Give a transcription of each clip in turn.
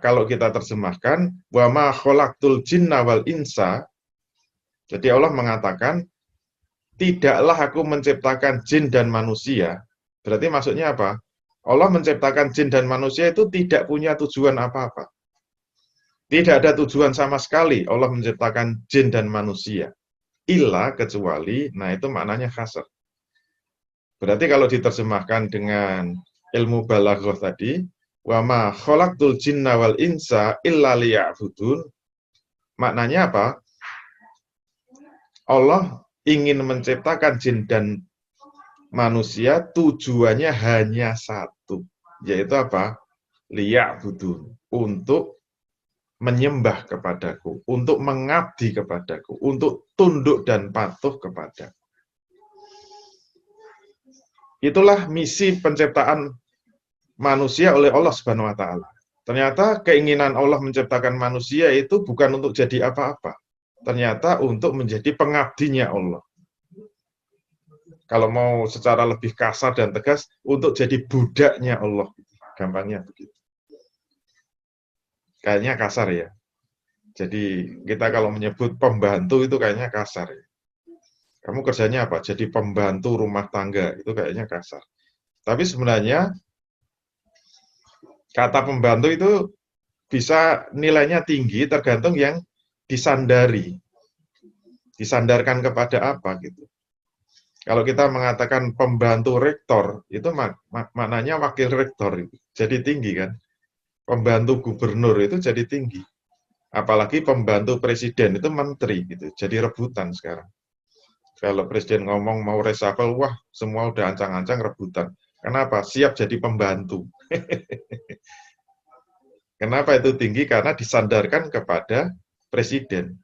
kalau kita terjemahkan, wa ma khalaqtul jinna wal insa, jadi Allah mengatakan, tidaklah aku menciptakan jin dan manusia. Berarti maksudnya apa? Allah menciptakan jin dan manusia itu tidak punya tujuan apa-apa. Tidak ada tujuan sama sekali Allah menciptakan jin dan manusia. Illa, kecuali, nah itu maknanya khasar. Berarti kalau diterjemahkan dengan ilmu balaghah tadi, wa ma khalaqtul jinna wal insa illa liya'budun, maknanya apa? Allah ingin menciptakan jin dan manusia tujuannya hanya satu, yaitu apa? Liya'budun, untuk menyembah kepadaku, untuk mengabdi kepadaku, untuk tunduk dan patuh kepadaku. Itulah misi penciptaan manusia oleh Allah Subhanahu wa taala. Ternyata keinginan Allah menciptakan manusia itu bukan untuk jadi apa-apa. Ternyata untuk menjadi pengabdinya Allah. Kalau mau secara lebih kasar dan tegas, untuk jadi budaknya Allah. Gampangnya begitu. Kayaknya kasar ya. Jadi kita kalau menyebut pembantu itu kayaknya kasar ya. Kamu kerjanya apa? Jadi pembantu rumah tangga, itu kayaknya kasar. Tapi sebenarnya kata pembantu itu bisa nilainya tinggi tergantung yang disandari. Disandarkan kepada apa gitu. Kalau kita mengatakan pembantu rektor, itu maknanya wakil rektor itu. Jadi tinggi kan. Pembantu gubernur itu jadi tinggi. Apalagi pembantu presiden itu menteri gitu. Jadi rebutan sekarang. Kalau presiden ngomong mau reshuffle, wah semua udah ancang-ancang rebutan. Kenapa? Siap jadi pembantu. Kenapa itu tinggi? Karena disandarkan kepada presiden.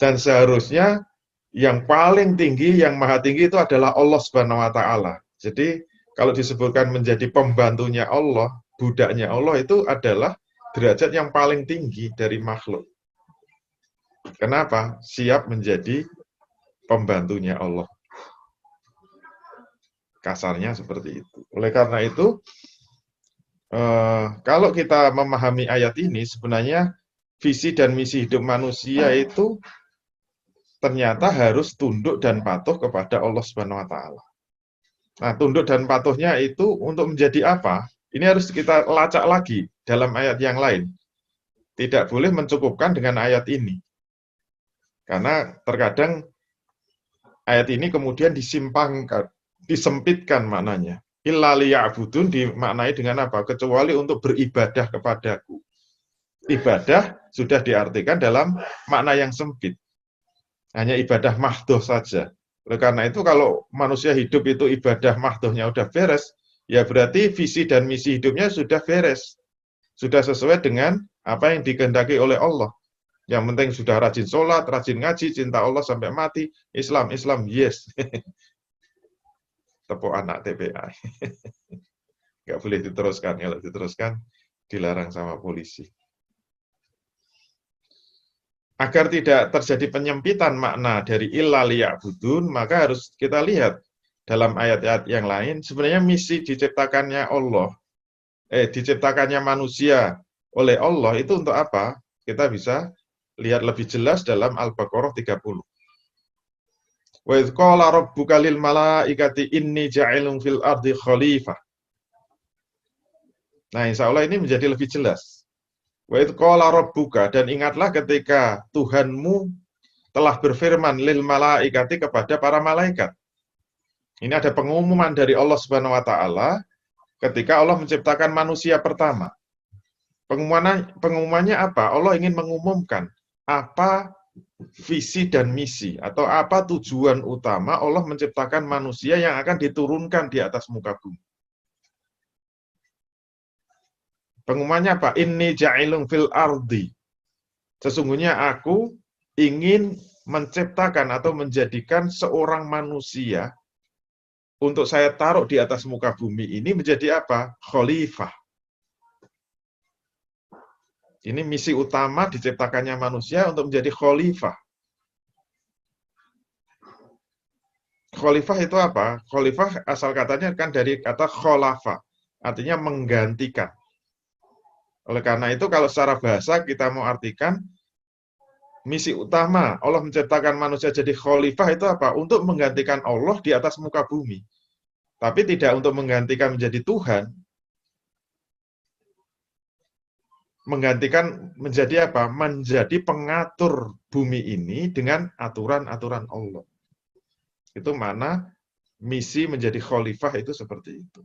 Dan seharusnya yang paling tinggi, yang maha tinggi itu adalah Allah Subhanahu wa taala. Jadi kalau disebutkan menjadi pembantunya Allah, budaknya Allah itu adalah derajat yang paling tinggi dari makhluk. Kenapa? Siap menjadi pembantunya Allah. Kasarnya seperti itu. Oleh karena itu, kalau kita memahami ayat ini, sebenarnya visi dan misi hidup manusia itu ternyata harus tunduk dan patuh kepada Allah Subhanahu wa taala. Nah, tunduk dan patuhnya itu untuk menjadi apa? Ini harus kita lacak lagi dalam ayat yang lain. Tidak boleh mencukupkan dengan ayat ini. Karena terkadang ayat ini kemudian disimpangkan, disempitkan maknanya. Illa liya'budun dimaknai dengan apa? Kecuali untuk beribadah kepadaku. Ibadah sudah diartikan dalam makna yang sempit. Hanya ibadah mahdoh saja. Oleh karena itu kalau manusia hidup itu ibadah mahdohnya udah beres, ya berarti visi dan misi hidupnya sudah beres. Sudah sesuai dengan apa yang dikehendaki oleh Allah. Yang penting sudah rajin sholat, rajin ngaji, cinta Allah sampai mati. Islam, yes. Tepuk anak TPA. Nggak boleh diteruskan. Kalau diteruskan, dilarang sama polisi. Agar tidak terjadi penyempitan makna dari illa liya'budun, maka harus kita lihat dalam ayat-ayat yang lain, sebenarnya misi diciptakannya Allah, diciptakannya manusia oleh Allah itu untuk apa? Kita bisa lihat lebih jelas dalam Al-Baqarah 30. Wa idz qala rabbuka lil malaikati inni ja'ilun fil ardi khalifah. Nah, insya Allah ini menjadi lebih jelas. Wa idz qala rabbuka, dan ingatlah ketika Tuhanmu telah berfirman lil malaikati kepada para malaikat. Ini ada pengumuman dari Allah Subhanahu wa taala ketika Allah menciptakan manusia pertama. Pengumumannya apa? Allah ingin mengumumkan apa visi dan misi atau apa tujuan utama Allah menciptakan manusia yang akan diturunkan di atas muka bumi. Pengumumannya apa? Inni ja'ilun fil ardi. Sesungguhnya aku ingin menciptakan atau menjadikan seorang manusia untuk saya taruh di atas muka bumi ini menjadi apa? Khalifah. Ini misi utama diciptakannya manusia untuk menjadi khalifah. Khalifah itu apa? Khalifah asal katanya kan dari kata khalafa, artinya menggantikan. Oleh karena itu kalau secara bahasa kita mau artikan misi utama Allah menciptakan manusia jadi khalifah itu apa? Untuk menggantikan Allah di atas muka bumi. Tapi tidak untuk menggantikan menjadi Tuhan. Menggantikan menjadi apa? Menjadi pengatur bumi ini dengan aturan-aturan Allah. Itu mana misi menjadi khalifah itu seperti itu.